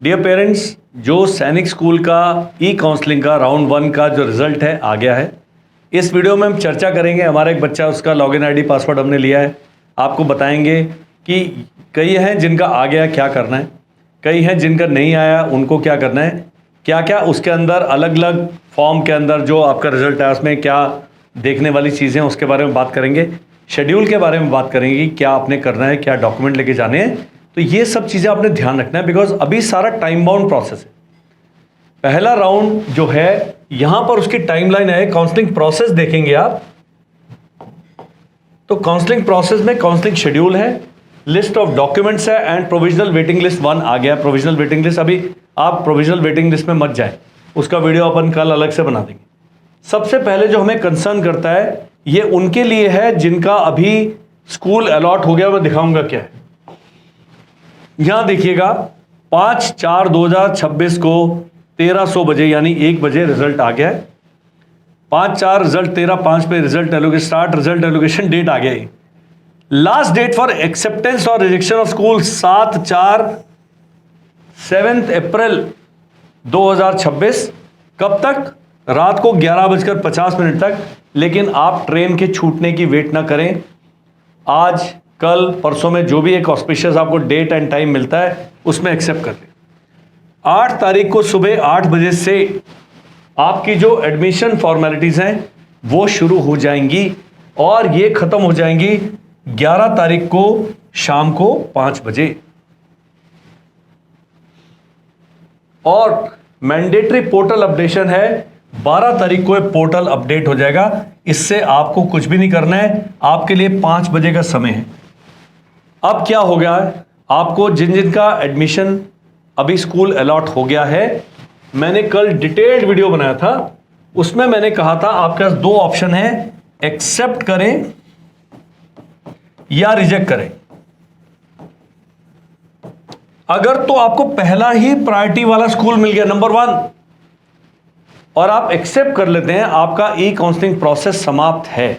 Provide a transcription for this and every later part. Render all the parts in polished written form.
Dear parents, जो सैनिक school का ई काउंसलिंग का राउंड 1 का जो रिजल्ट है आ गया है। इस वीडियो में हम चर्चा करेंगे। हमारा एक बच्चा, उसका लॉगिन आईडी पासवर्ड हमने लिया है। आपको बताएंगे कि कई हैं जिनका आ गया, क्या करना है, कई हैं जिनका नहीं आया, उनको क्या करना है, क्या क्या उसके अंदर अलग अलग फॉर्म के अंदर जो आपका रिजल्ट है उसमें क्या देखने वाली चीज़ें, उसके बारे में बात करेंगे। शेड्यूल के बारे में बात करेंगे कि क्या आपने करना है, क्या डॉक्यूमेंट लेके जाने हैं। तो ये सब चीज़ें आपने ध्यान रखना है, बिकॉज अभी सारा टाइम बाउंड प्रोसेस है। पहला राउंड जो है यहां पर उसकी टाइमलाइन है। काउंसलिंग प्रोसेस देखेंगे आप, तो काउंसलिंग प्रोसेस में काउंसलिंग शेड्यूल है, लिस्ट ऑफ डॉक्यूमेंट्स है एंड प्रोविजनल वेटिंग लिस्ट 1 आ गया। प्रोविजनल वेटिंग लिस्ट, अभी आप प्रोविजनल वेटिंग लिस्ट में मत जाए, उसका वीडियो अपन कल अलग से बना देंगे। सबसे पहले जो हमें कंसर्न करता है ये उनके लिए है जिनका अभी स्कूल अलॉट हो गया। मैं दिखाऊंगा क्या है। यहां देखिएगा 5/4/2026 को 1300 बजे यानी 1 बजे रिजल्ट आ गया है। 5/4 रिजल्ट, 13/5 पे result allocation start, result allocation date आ गया है। लास्ट डेट फॉर एक्सेप्टेंस और रिजेक्शन ऑफ स्कूल 7 अप्रैल 2026। कब तक? रात को 11:50 तक। लेकिन आप ट्रेन के छूटने की वेट ना करें। आज कल परसों में जो भी एक ऑस्पिशियस आपको डेट एंड टाइम मिलता है उसमें एक्सेप्ट कर लें। 8 तारीख को सुबह 8 बजे से आपकी जो एडमिशन फॉर्मेलिटीज हैं वो शुरू हो जाएंगी और ये खत्म हो जाएंगी 11 तारीख को शाम को 5 बजे। और मैंडेटरी पोर्टल अपडेशन है 12 तारीख को पोर्टल अपडेट हो जाएगा। इससे आपको कुछ भी नहीं करना है, आपके लिए 5 बजे का समय है। अब क्या हो गया है, आपको जिन जिन का एडमिशन अभी स्कूल अलॉट हो गया है, मैंने कल डिटेल्ड वीडियो बनाया था, उसमें मैंने कहा था आपके पास 2 ऑप्शन है, एक्सेप्ट करें या रिजेक्ट करें। अगर तो आपको पहला ही प्रायोरिटी वाला स्कूल मिल गया नंबर 1 और आप एक्सेप्ट कर लेते हैं, आपका ई काउंसलिंग प्रोसेस समाप्त है।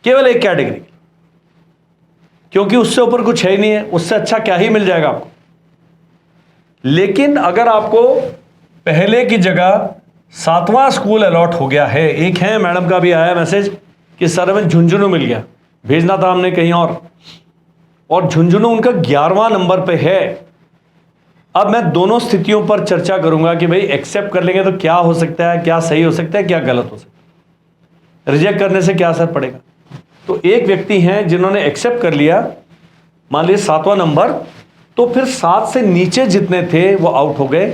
केवल एक कैटेगरी, क्योंकि उससे ऊपर कुछ है ही नहीं है, उससे अच्छा क्या ही मिल जाएगा आपको। लेकिन अगर आपको पहले की जगह 7वां स्कूल अलॉट हो गया है, एक है मैडम का भी आया मैसेज कि सर हमें झुंझुनू मिल गया, भेजना था हमने कहीं और झुंझुनू उनका 11वां नंबर पे है। अब मैं दोनों स्थितियों पर चर्चा करूंगा कि भाई एक्सेप्ट कर लेंगे तो क्या हो सकता है, क्या सही हो सकता है, क्या गलत हो सकता है, रिजेक्ट करने से क्या असर पड़ेगा। तो एक व्यक्ति हैं जिन्होंने एक्सेप्ट कर लिया, मान लीजिए 7वां नंबर, तो फिर 7 से नीचे जितने थे वो आउट हो गए।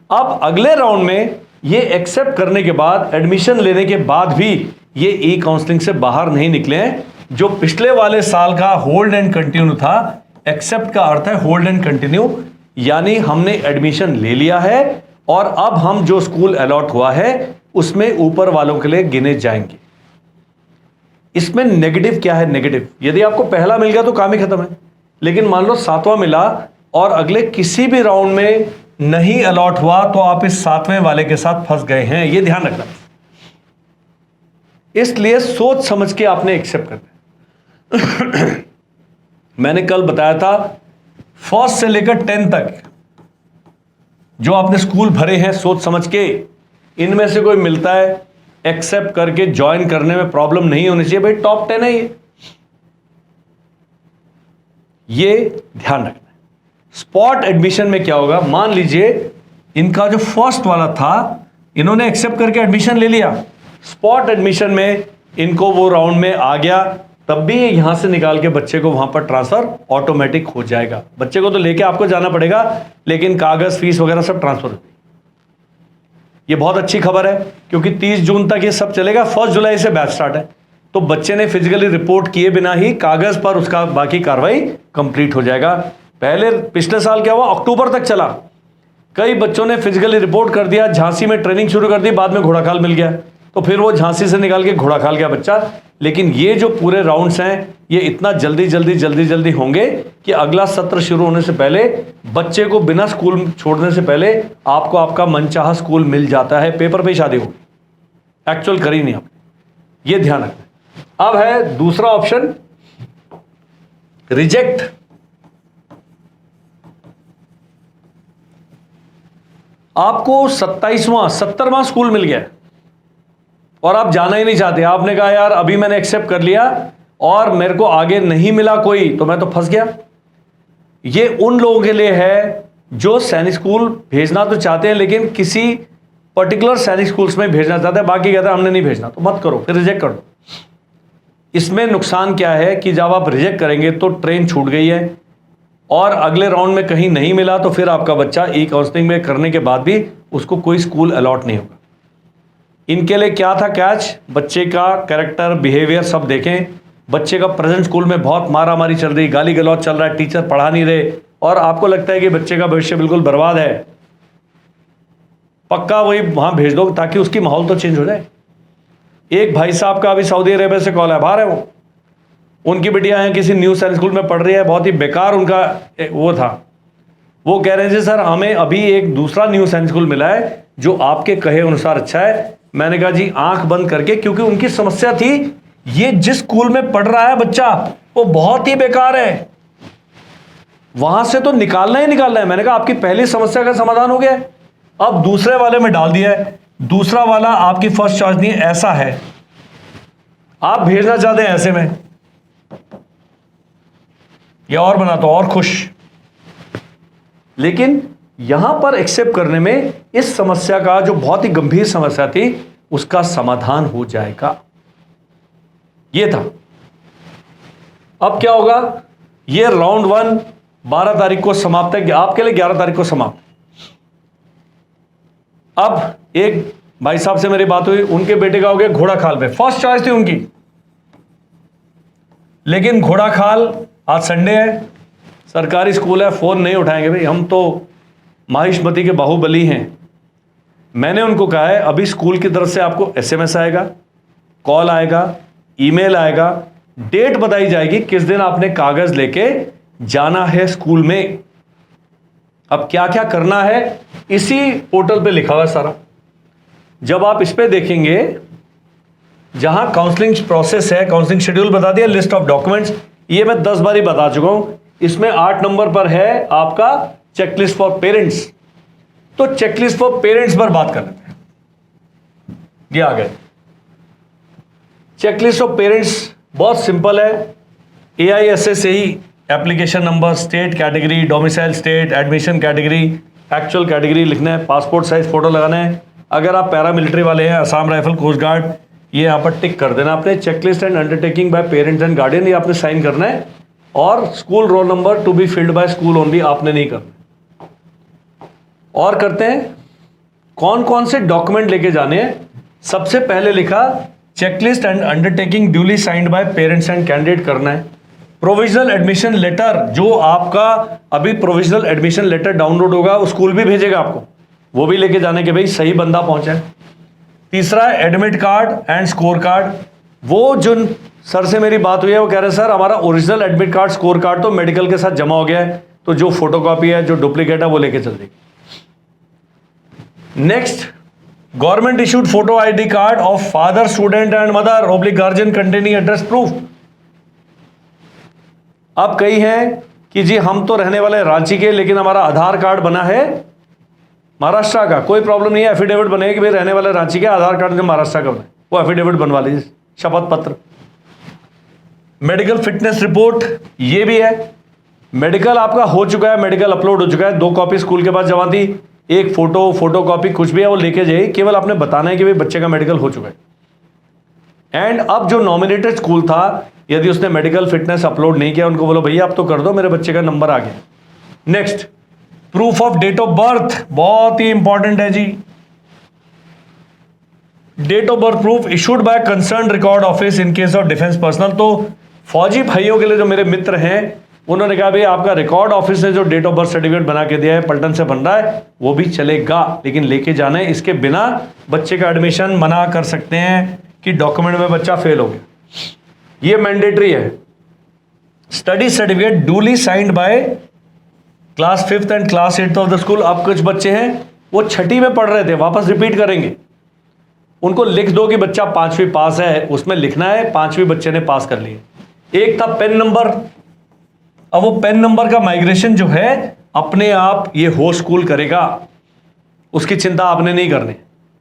अब अगले राउंड में ये एक्सेप्ट करने के बाद, एडमिशन लेने के बाद भी ये ई काउंसलिंग से बाहर नहीं निकले हैं। जो पिछले वाले साल का होल्ड एंड कंटिन्यू था, एक्सेप्ट का अर्थ है होल्ड एंड कंटिन्यू, यानी हमने एडमिशन ले लिया है और अब हम जो स्कूल अलॉट हुआ है उसमें ऊपर वालों के लिए गिने जाएंगे। इसमें नेगेटिव क्या है? नेगेटिव, यदि आपको पहला मिल गया तो काम ही खत्म है। लेकिन मान लो 7वां मिला और अगले किसी भी राउंड में नहीं अलॉट हुआ तो आप इस 7वें वाले के साथ फंस गए हैं, यह ध्यान रखना। इसलिए सोच समझ के आपने एक्सेप्ट करना है। मैंने कल बताया था फर्स्ट से लेकर 10 तक जो आपने स्कूल भरे हैं, सोच समझ के, इनमें से कोई मिलता है, एक्सेप्ट करके ज्वाइन करने में प्रॉब्लम नहीं होनी चाहिए। भाई टॉप 10 है ये ध्यान रखना है। स्पॉट एडमिशन में क्या होगा, मान लीजिए इनका जो फर्स्ट वाला था इन्होंने एक्सेप्ट करके एडमिशन ले लिया, स्पॉट एडमिशन में इनको वो राउंड में आ गया, तब भी यहां से निकाल के बच्चे को वहां पर ट्रांसफर ऑटोमेटिक हो जाएगा। बच्चे को तो लेके आपको जाना पड़ेगा, लेकिन कागज फीस वगैरह सब ट्रांसफर होती है। ये बहुत अच्छी खबर है क्योंकि 30 जून तक ये सब चलेगा, 1 जुलाई से बैच स्टार्ट है। तो बच्चे ने फिजिकली रिपोर्ट किए बिना ही कागज पर उसका बाकी कार्रवाई कंप्लीट हो जाएगा। पहले पिछले साल क्या हुआ, अक्टूबर तक चला, कई बच्चों ने फिजिकली रिपोर्ट कर दिया, झांसी में ट्रेनिंग शुरू कर दी, बाद में घोड़ाखाल मिल गया, तो फिर वो झांसी से निकाल के घोड़ाखाल गया बच्चा। लेकिन ये जो पूरे राउंड्स हैं ये इतना जल्दी होंगे कि अगला सत्र शुरू होने से पहले बच्चे को बिना स्कूल छोड़ने से पहले आपको आपका मनचाहा स्कूल मिल जाता है। पेपर पे शादी होगी, एक्चुअल करी नहीं आप, ये ध्यान रखना। अब है दूसरा ऑप्शन, रिजेक्ट। आपको 70वां स्कूल मिल गया और आप जाना ही नहीं चाहते। आपने कहा यार अभी मैंने एक्सेप्ट कर लिया और मेरे को आगे नहीं मिला कोई, तो मैं तो फंस गया। ये उन लोगों के लिए है जो सैनिक स्कूल भेजना तो चाहते हैं लेकिन किसी पर्टिकुलर सैनिक स्कूल्स में भेजना चाहते हैं, बाकी कहते हैं हमने नहीं भेजना, तो मत करो, फिर रिजेक्ट कर दो। इसमें नुकसान क्या है कि जब आप रिजेक्ट करेंगे तो ट्रेन छूट गई है और अगले राउंड में कहीं नहीं मिला तो फिर आपका बच्चा ई काउंसलिंग में करने के बाद भी उसको कोई स्कूल अलॉट नहीं होगा। इनके लिए क्या था कैच, बच्चे का कैरेक्टर बिहेवियर सब देखें। बच्चे का प्रेजेंट स्कूल में बहुत मारा मारी चल रही, गाली गलौज चल रहा है, टीचर पढ़ा नहीं रहे और आपको लगता है कि बच्चे का भविष्य बिल्कुल बर्बाद है, पक्का वही वहां भेज दो ताकि उसकी माहौल तो चेंज हो जाए। एक भाई साहब का अभी सऊदी अरेबिया से कॉल है, बाहर है वो, उनकी बिटिया है किसी न्यू सैनिक स्कूल में पढ़ रही है, बहुत ही बेकार उनका वो था। वो कह रहे थे सर हमें अभी एक दूसरा न्यू सैनिक स्कूल मिला है जो आपके कहे अनुसार अच्छा है। मैंने कहा जी आंख बंद करके, क्योंकि उनकी समस्या थी ये जिस स्कूल में पढ़ रहा है बच्चा वो बहुत ही बेकार है, वहां से तो निकालना ही निकालना है। मैंने कहा आपकी पहली समस्या का समाधान हो गया, अब दूसरे वाले में डाल दिया है, दूसरा वाला आपकी फर्स्ट चॉइस नहीं है, ऐसा है आप भेजना चाहते हैं ऐसे में, या और बना तो और खुश। लेकिन यहां पर एक्सेप्ट करने में इस समस्या का जो बहुत ही गंभीर समस्या थी उसका समाधान हो जाएगा, ये था। अब क्या होगा, ये राउंड 1 12 तारीख को समाप्त है, आपके लिए 11 तारीख को समाप्त। अब एक भाई साहब से मेरी बात हुई, उनके बेटे का हो गया घोड़ा खाल में, फर्स्ट चॉइस थी उनकी, लेकिन घोड़ा खाल आज संडे है, सरकारी स्कूल है, फोन नहीं उठाएंगे भाई, हम तो माहिष्मती के बाहुबली हैं। मैंने उनको कहा है अभी स्कूल की तरफ से आपको एसएमएस आएगा, कॉल आएगा, ईमेल आएगा, डेट बताई जाएगी किस दिन आपने कागज लेके जाना है स्कूल में। अब क्या क्या करना है इसी पोर्टल पे लिखा हुआ है सारा। जब आप इस पे देखेंगे जहां काउंसलिंग प्रोसेस है, काउंसलिंग शेड्यूल बता दिया, लिस्ट ऑफ डॉक्यूमेंट्स, ये मैं 10 बार ही बता चुका हूं। इसमें 8 नंबर पर है आपका चेकलिस्ट फॉर पेरेंट्स, तो चेकलिस्ट फॉर पेरेंट्स पर बात कर लेते हैं। ये आ गए चेकलिस्ट ऑफ पेरेंट्स, बहुत सिंपल है। AISS से ही application number, state category, domicile state, admission category, actual category लिखना है, पासपोर्ट साइज फोटो लगाना है। अगर आप पैरामिलिट्री वाले हैं, असम राइफल, कोस्ट गार्ड, ये यहाँ पर टिक कर देना आपने। Checklist and undertaking bye parents and guardian, ये आपने साइन करना है। और school roll number to be filled by school only, आपने नहीं करना। और करते हैं कौन कौन से डॉक्यूमेंट लेके जाने हैं। सबसे पहले लिखा checklist and undertaking duly signed by parents and candidate करना है। प्रोविजनल एडमिशन लेटर, जो आपका अभी प्रोविजनल एडमिशन लेटर डाउनलोड होगा वो स्कूल भी भेजेगा आपको, वो भी लेके जाने के भाई सही बंदा पहुंचा है। तीसरा है admit card and score card. वो जो सर से मेरी बात हुई है वो कह रहे हैं सर हमारा original admit card, score card तो मेडिकल के साथ जमा हो गया है, तो जो फोटोकॉपी है, जो डुप्लीकेट है वो लेके चल देगी। Next, government issued photo ID card of father, student and mother oblique guardian containing address proof. अब कई हैं कि जी हम तो रहने वाले रांची के, लेकिन हमारा आधार कार्ड बना है महाराष्ट्र का, कोई प्रॉब्लम नहीं है, एफिडेविट बनेगा कि भाई रहने वाले रांची के, आधार कार्ड जो महाराष्ट्र का बने वो एफिडेविट बनवा लीजिए, शपथ पत्र। मेडिकल फिटनेस रिपोर्ट, ये भी है। मेडिकल आपका हो चुका है, मेडिकल अपलोड हो चुका है, 2 कॉपी स्कूल के पास जमा थी, एक फोटोकॉपी कुछ भी है वो लेके जाइए, केवल आपने बताना है कि भाई बच्चे का मेडिकल हो चुका है। एंड अब जो नॉमिनेटेड स्कूल था, यदि उसने मेडिकल फिटनेस अपलोड नहीं किया, उनको बोलो भैया अब तो कर दो, मेरे बच्चे का नंबर आ गया। Next, proof of date of birth, बहुत ही इंपॉर्टेंट है जी। Date of birth proof issued by concern record office in case of defence personnel. तो फौजी भाइयों के लिए जो मेरे मित्र हैं उन्होंने कहा भाई आपका रिकॉर्ड ऑफिस ने जो डेट ऑफ बर्थ सर्टिफिकेट बना के दिया है, पलटन से बन रहा है, वो भी चलेगा, लेकिन लेके जाना है। इसके बिना बच्चे का एडमिशन मना कर सकते हैं कि डॉक्यूमेंट में बच्चा फेल हो गया, ये मैंडेटरी है। Study certificate duly signed by class 5th and class 8th of the school. अब कुछ बच्चे हैं वो 6ठी में पढ़ रहे थे, वापस रिपीट करेंगे, उनको लिख दो कि बच्चा 5वीं पास है, उसमें लिखना है 5वीं बच्चे ने पास कर लिए। एक था पेन नंबर, अब वो पेन नंबर का माइग्रेशन जो है अपने आप ये हो स्कूल करेगा, उसकी चिंता आपने नहीं करनी।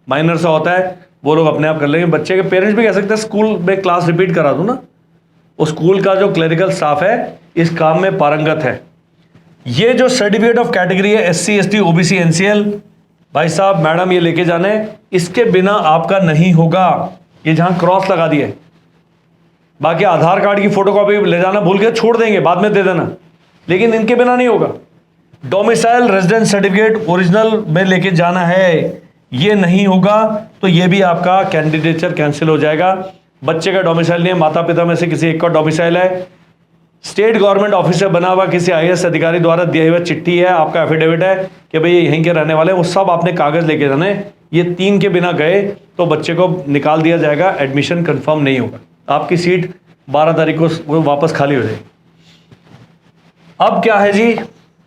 माइनर से होता है, वो लोग अपने आप कर लेंगे। बच्चे के पेरेंट्स भी कह सकते हैं स्कूल में क्लास रिपीट करा दूँ ना। उस स्कूल का जो क्लरिकल स्टाफ है इस काम में पारंगत है। ये जो सर्टिफिकेट ऑफ कैटेगरी है SC ST OBC NCL, भाई साहब मैडम ये लेके जाने, इसके बिना आपका नहीं होगा। ये जहां क्रॉस लगा दिया है, बाकी आधार कार्ड की फोटोकॉपी ले जाना भूल गए, छोड़ देंगे, बाद में दे देना, लेकिन इनके बिना नहीं होगा। डोमिसाइल रेजिडेंस सर्टिफिकेट ओरिजिनल में लेके जाना है, ये नहीं होगा तो ये भी आपका कैंडिडेचर कैंसिल हो जाएगा। बच्चे का डोमिसाइल नहीं है, माता पिता में से किसी एक का डोमिसाइल है, स्टेट गवर्नमेंट ऑफिस से बना हुआ किसी IAS अधिकारी द्वारा दिया हुआ चिट्ठी है, आपका एफिडेविट है कि भाई ये यहीं के रहने वाले हैं, वो सब आपने कागज लेके जाने। ये 3 के बिना गए तो बच्चे को निकाल दिया जाएगा, एडमिशन कंफर्म नहीं होगा, आपकी सीट 12 तारीख को वापस खाली हो जाएगी। अब क्या है जी,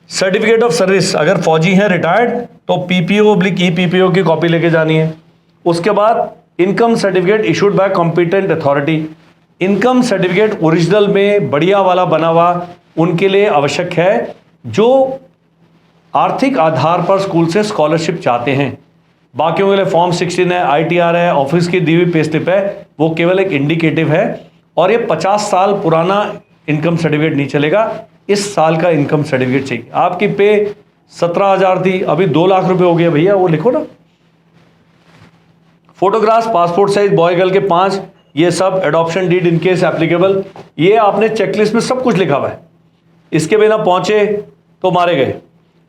सर्टिफिकेट ऑफ सर्विस, अगर फौजी हैं रिटायर्ड तो PPO/E-PPO की कॉपी लेके जानी है। उसके बाद income certificate issued by competent authority. Income certificate original में बढ़िया वाला बना हुआ उनके लिए आवश्यक है जो आर्थिक आधार पर स्कूल से स्कॉलरशिप चाहते हैं। बाकियों के लिए फॉर्म 16 है, ITR है, ऑफिस की दी हुई पे स्लिप है, वो केवल एक इंडिकेटिव है। और ये 50 साल पुराना इनकम सर्टिफिकेट नहीं चलेगा, इस साल का इनकम सर्टिफिकेट चाहिए। आपकी पे 17,000 थी, अभी 2 लाख रुपए हो गया भैया, वो लिखो ना। Photographs passport size boy girl के 5, ये सब adoption deed in case applicable, ये आपने चेकलिस्ट में सब कुछ लिखा हुआ है। इसके बिना पहुंचे तो मारे गए।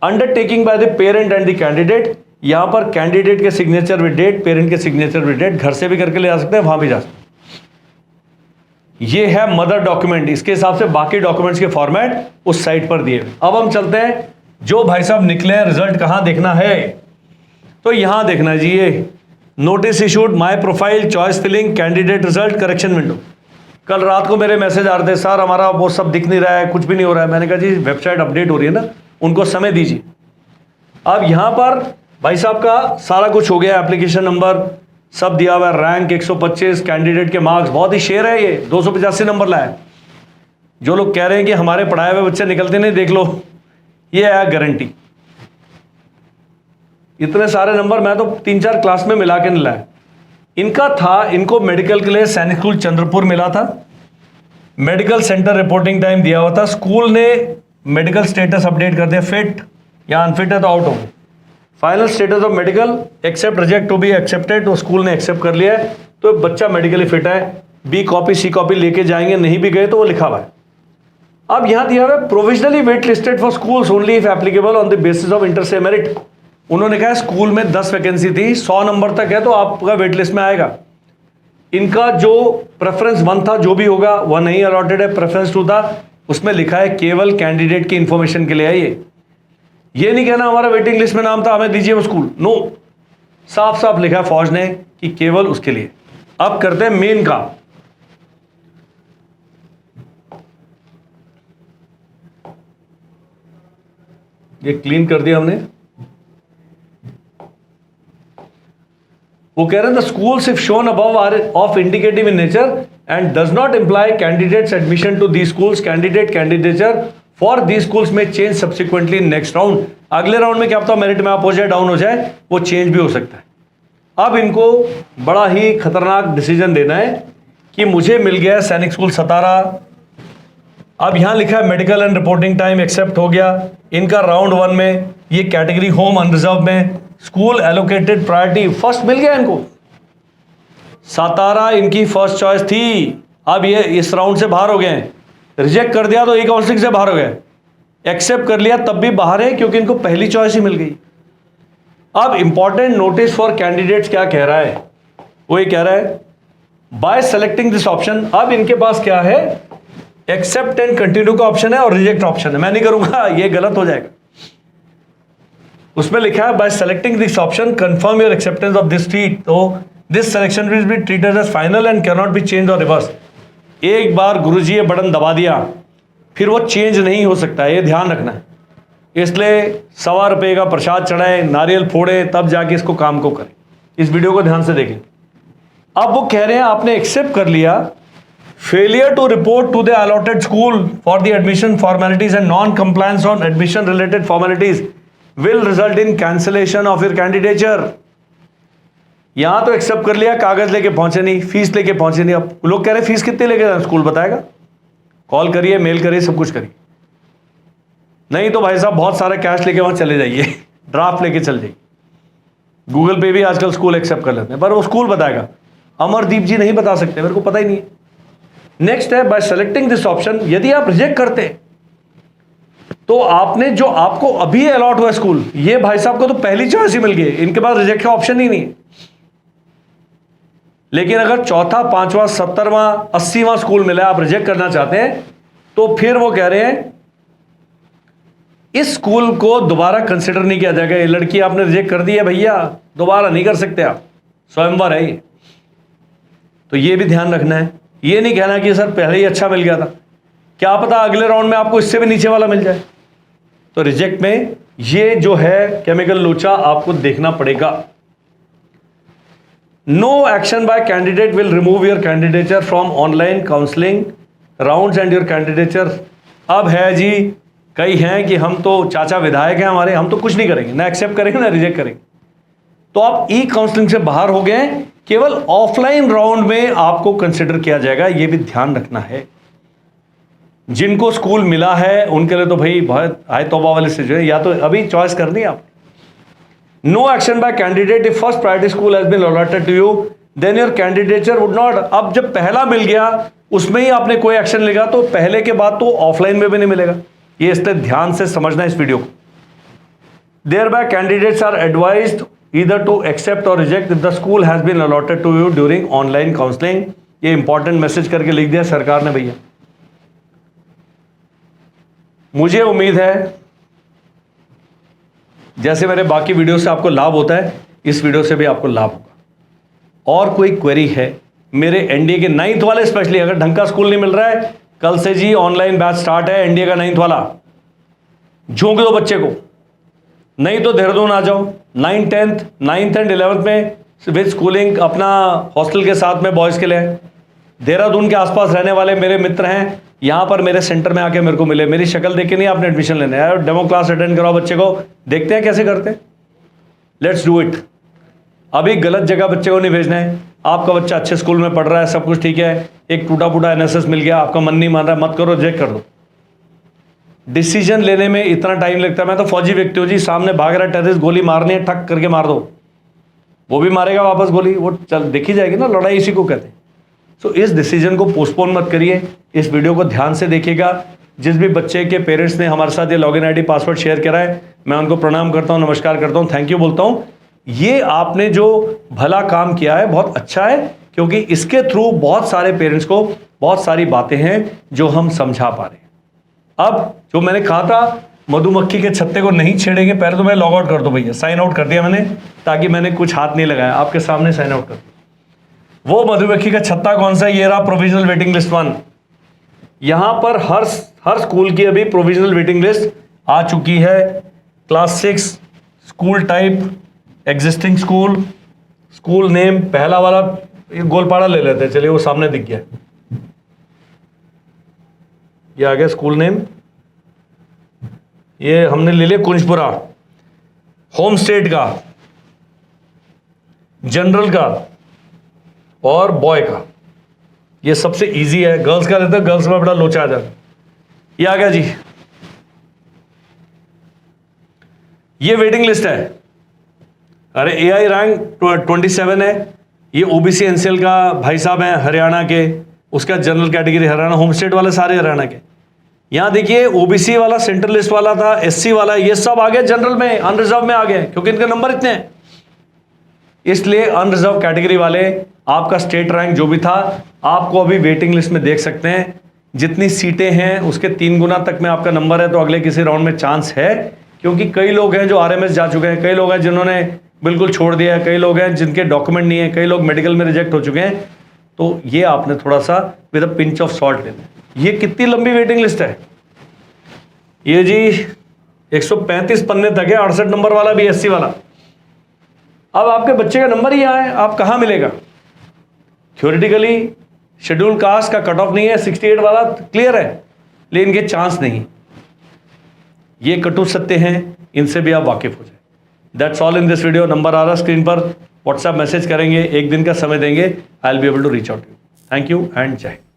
Undertaking by the parent and the candidate, यहां पर कैंडिडेट के सिग्नेचर विद डेट, पेरेंट के सिग्नेचर विद डेट, घर से भी करके ले जा सकते हैं, वहां भी जा सकते हैं। ये है मदर डॉक्यूमेंट, इसके हिसाब से बाकी डॉक्यूमेंट्स के फॉर्मेट उस साइट पर दिए। अब हम चलते हैं, जो भाई साहब निकले हैं रिजल्ट कहां देखना है, तो यहां देखना है जी, ये notice issued, my profile, choice filling, candidate result, correction window. कल रात को मेरे मैसेज आ रहे थे, सर हमारा वो सब दिख नहीं रहा है, कुछ भी नहीं हो रहा है। मैंने कहा जी वेबसाइट अपडेट हो रही है ना, उनको समय दीजिए। अब यहां पर भाई साहब का सारा कुछ हो गया, एप्लीकेशन नंबर सब दिया हुआ है, रैंक 125, कैंडिडेट के मार्क्स, बहुत ही शेयर है, ये 285 नंबर लाया। जो लोग कह रहे हैं कि हमारे पढ़ाए हुए बच्चे निकलते नहीं, देख लो, ये है गारंटी। इतने सारे नंबर मैं तो 3-4 क्लास में मिला के नहीं लाया। इनका था, इनको मेडिकल के लिए सैनिक स्कूल चंद्रपुर मिला था, मेडिकल सेंटर रिपोर्टिंग टाइम दिया हुआ था, स्कूल ने मेडिकल स्टेटस अपडेट कर दिया, फिट या अनफिट है तो आउट हो गए। Final status of medical accept reject to be accepted, तो स्कूल ने एक्सेप्ट कर लिया है, तो बच्चा मेडिकली फिट है, B कॉपी C कॉपी लेके जाएंगे, नहीं भी गए तो वो लिखा हुआ है। अब यहां दिया हुआ है provisionally wait listed for schools only if applicable on the basis of inter se merit. उन्होंने कहा स्कूल में 10 वैकेंसी थी, 100 नंबर तक है तो आपका वेट लिस्ट में आएगा। इनका जो प्रेफरेंस 1 था, जो भी होगा वह नहीं अलॉटेड है, प्रेफरेंस 2 था, उसमें लिखा है केवल कैंडिडेट की इंफॉर्मेशन के लिए है। ये नहीं कहना हमारा वेटिंग लिस्ट में नाम था, हमें दीजिए वो स्कूल, नो, साफ साफ लिखा है फौज ने कि केवल उसके लिए। अब करते हैं मेन काम। ये क्लीन कर दिया हमने। वो कह रहे हैं the schools if shown above are of indicative in nature and does not imply candidates admission to the schools, candidate candidature for the schools may change subsequently in next round. अगले round में क्या पता merit में up हो जाए, down हो जाए, वो चेंज भी हो सकता है। अब इनको बड़ा ही खतरनाक डिसीजन देना है कि मुझे मिल गया सैनिक स्कूल सतारा, अब यहां लिखा है medical and reporting time accept हो गया, इनका राउंड 1 में ये कैटेगरी होम अनरिजर्व में, स्कूल एलोकेटेड प्रायोरिटी फर्स्ट मिल गया इनको, सातारा इनकी फर्स्ट चॉइस थी, अब ये इस राउंड से बाहर हो गए हैं। रिजेक्ट कर दिया तो ई काउंसलिंग से बाहर हो गए, एक्सेप्ट कर लिया तब भी बाहर है क्योंकि इनको पहली चॉइस ही मिल गई। अब इंपॉर्टेंट नोटिस फॉर कैंडिडेट्स क्या कह रहा है, वो ये कह रहा है बाय सेलेक्टिंग दिस ऑप्शन, अब इनके पास क्या है, एक्सेप्ट एंड कंटिन्यू का ऑप्शन है और रिजेक्ट ऑप्शन है। मैं नहीं करूंगा, ये गलत हो जाएगा। उसमें लिखा है by selecting this option confirm your acceptance of this seat, तो this selection will be treated as final and can not be change और रिवर्स। एक बार गुरुजी ये बटन दबा दिया फिर वो चेंज नहीं हो सकता, ये ध्यान रखना है। इसलिए 1.25 रुपये का प्रसाद चढ़ाए, नारियल फोड़े, तब जाके इसको काम को करें। इस वीडियो को ध्यान से देखें। अब वो कह रहे हैं आपने एक्सेप्ट कर लिया, failure to report to the allotted school for the admission formalities and non compliance on admission related formalities will result in cancellation of your candidature. यहां तो एक्सेप्ट कर लिया, कागज लेके पहुंचे नहीं, फीस लेके पहुंचे नहीं। अब लोग कह रहे फीस कितने लेके जाए, स्कूल बताएगा, कॉल करिए, मेल करिए, सब कुछ करिए। नहीं तो भाई साहब बहुत सारा कैश लेके वहां चले जाइए, ड्राफ्ट लेके चल जाइए। गूगल पे भी आजकल स्कूल एक्सेप्ट कर लेते हैं, पर वो स्कूल बताएगा, अमरदीप जी नहीं बता सकते, मेरे को पता ही नहीं है। नेक्स्ट है, बाय सेलेक्टिंग दिस ऑप्शन, यदि आप रिजेक्ट करते तो आपने जो आपको अभी अलॉट हुआ स्कूल, ये भाई साहब को तो पहली चॉइस ही मिल गई, इनके पास रिजेक्ट का ऑप्शन ही नहीं है। लेकिन अगर चौथा, पांचवा, 70वां, 80वां स्कूल मिला, आप रिजेक्ट करना चाहते हैं, तो फिर वो कह रहे हैं इस स्कूल को दोबारा कंसिडर नहीं किया जाएगा। ये लड़की आपने रिजेक्ट कर दी है भैया, दोबारा नहीं कर सकते आप, स्वयंवर है ये। तो ये भी ध्यान रखना है, ये नहीं कहना कि सर पहले ही अच्छा मिल गया था, क्या पता अगले राउंड में आपको इससे भी नीचे वाला मिल जाए। तो रिजेक्ट में ये जो है केमिकल लोचा आपको देखना पड़ेगा। No action by candidate will remove your candidature from online counselling rounds and your candidature. अब है जी, कई हैं कि हम तो चाचा विधायक हैं हमारे, हम तो कुछ नहीं करेंगे, ना एक्सेप्ट करेंगे ना रिजेक्ट करेंगे। तो आप ई काउंसलिंग से बाहर हो गए, केवल ऑफलाइन राउंड में आपको कंसिडर किया जाएगा, यह भी ध्यान रखना है। जिनको स्कूल मिला है उनके लिए तो भाई बहुत हाय तौबा वाले से जो है, या तो अभी चॉइस करनी है आप। No action by candidate if first priority school has been allotted to you then your candidature would not. अब जब पहला मिल गया उसमें ही आपने कोई एक्शन लेगा तो पहले के बाद तो ऑफलाइन में भी नहीं मिलेगा। ये इसलिए ध्यान से समझना इस वीडियो को। Thereby candidates are advised either to accept or reject if the school has been allotted to you during online counseling। ये इंपॉर्टेंट मैसेज करके लिख दिया सरकार ने भैया। मुझे उम्मीद है जैसे मेरे बाकी वीडियो से आपको लाभ होता है, इस वीडियो से भी आपको लाभ होगा। और कोई क्वेरी है मेरे एनडीए के 9th वाले, स्पेशली अगर ढंग का स्कूल नहीं मिल रहा है, कल से जी ऑनलाइन बैच स्टार्ट है एनडीए का 9th वाला, झोंक दो बच्चे को। नहीं तो देहरादून आ जाओ, 9th 10th 9th and 11th में विद स्कूलिंग अपना हॉस्टल के साथ में बॉयज़ के लिए। देहरादून के आसपास रहने वाले मेरे मित्र हैं, यहाँ पर मेरे सेंटर में आके मेरे को मिले, मेरी शक्ल देख के नहीं आपने एडमिशन लेना है, डेमो क्लास अटेंड कराओ बच्चे को, देखते हैं कैसे करते हैं, लेट्स डू इट। अभी गलत जगह बच्चे को नहीं भेजना है। आपका बच्चा अच्छे स्कूल में पढ़ रहा है, सब कुछ ठीक है, एक टूटा फूटा एनएसएस मिल गया, आपका मन नहीं मान रहा है, मत करो, रिजेक्ट कर दो। डिसीजन लेने में इतना टाइम लगता है। मैं तो फौजी व्यक्ति हूँ जी, सामने भाग रहा टेररिस्ट, गोली मारनी है, ठक करके मार दो, वो भी मारेगा वापस गोली, वो चल देखी जाएगी ना, लड़ाई इसी को कहते हैं। सो इस डिसीजन को पोस्टपोन मत करिए, इस वीडियो को ध्यान से देखिएगा। जिस भी बच्चे के पेरेंट्स ने हमारे साथ ये लॉगिन आईडी पासवर्ड शेयर करा है, मैं उनको प्रणाम करता हूँ, नमस्कार करता हूँ, थैंक यू बोलता हूँ। ये आपने जो भला काम किया है बहुत अच्छा है, क्योंकि इसके थ्रू बहुत सारे पेरेंट्स को बहुत सारी बातें हैं जो हम समझा पा रहे हैं। अब जो मैंने कहा था मधुमक्खी के छत्ते को नहीं छेड़ेंगे, पहले तो मैं लॉग आउट कर दो भैया, साइन आउट कर दिया मैंने, ताकि मैंने कुछ हाथ नहीं लगाया, आपके सामने साइन आउट कर दिया। वो मधुमक्खी का छत्ता कौन सा है, ये रहा प्रोविजनल वेटिंग लिस्ट 1। यहां पर हर स्कूल की अभी प्रोविजनल वेटिंग लिस्ट आ चुकी है। Class 6, school type, existing school, school name, पहला वाला गोलपाड़ा ले लेते हैं, चलिए वो सामने दिख गया, ये आ गया स्कूल नेम, ये हमने ले लिया कुंजपुरा। होम स्टेट का, जनरल का और बॉय का, ये सबसे इजी है। गर्ल्स का लेते हैं, गर्ल्स में बड़ा लोचा आ जाता। ये आ गया जी, ये वेटिंग लिस्ट है। अरे एआई रैंक 27 है, ये ओबीसी एनसीएल का भाई साहब हैं हरियाणा के, उसका general category Haryana, home state वाले सारे हरियाणा के। यहां देखिए ओबीसी वाला सेंट्रल लिस्ट वाला था, एससी वाला, ये सब आ गए जनरल में, अनरिजर्व में आ गए, क्योंकि इनके नंबर इतने हैं। इसलिए अनरिजर्व कैटेगरी वाले आपका स्टेट रैंक जो भी था आपको अभी वेटिंग लिस्ट में देख सकते हैं। जितनी सीटें हैं उसके 3 गुना तक में आपका नंबर है, तो अगले किसी राउंड में चांस है, क्योंकि कई लोग हैं जो आरएमएस जा चुके हैं, कई लोग हैं जिन्होंने बिल्कुल छोड़ दिया है, कई लोग हैं जिनके डॉक्यूमेंट नहीं है, कई लोग मेडिकल में रिजेक्ट हो चुके हैं। तो ये आपने थोड़ा सा with a pinch of salt लेना है। ये कितनी लंबी वेटिंग लिस्ट है, ये जी 135 पन्ने तक है, 68 नंबर वाला भी, एससी वाला। अब आपके बच्चे का नंबर ही यहाँ है, आप कहाँ मिलेगा? थ्योरेटिकली शेड्यूल कास्ट का कट ऑफ नहीं है, 68 वाला क्लियर है, लेकिन ये चांस नहीं। ये कटु सत्य हैं, इनसे भी आप वाकिफ हो जाए। That's all in this video. Number आ रहा स्क्रीन पर, व्हाट्सएप मैसेज करेंगे, एक दिन का समय देंगे, I will be able to reach out to you. Thank you and Jai Hind.